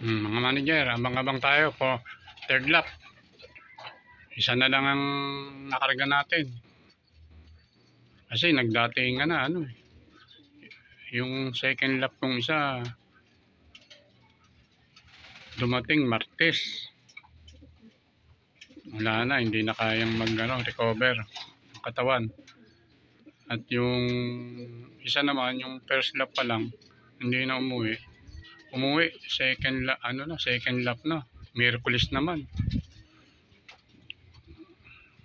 Mga manager, abang-abang tayo po. Third lap. Isa na lang ang nakarga natin. Kasi nagdatingan na yung second lap kong isa dumating Martes. Wala na, hindi na kayang recover ang katawan. At yung isa naman, yung first lap pa lang, hindi na umuwi. Second lap na. Miyerkules naman.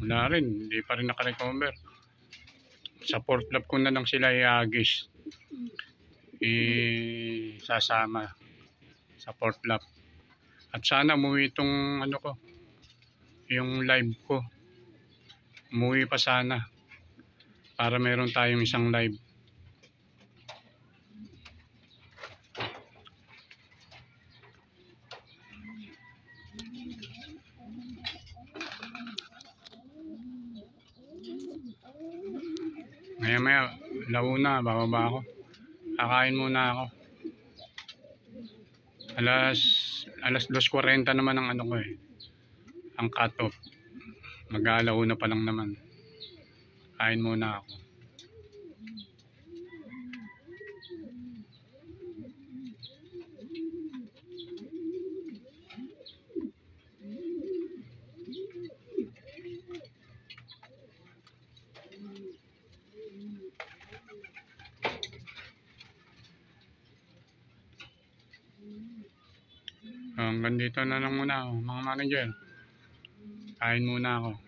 Wala rin, hindi pa rin nakarecover. Sa fourth lap ko na lang sila iagis. Sasama sa fourth lap. At sana umuwi itong yung live ko. Umuwi pa sana. Para meron tayong isang live. Maya launa, bababa ako. Kakain muna ako. Alas 2:40 naman ang ang cut-off. Mag-aalauna pa lang naman. Kain muna ako. Hanggang dito na lang muna ako, mga manager. Kain muna ako.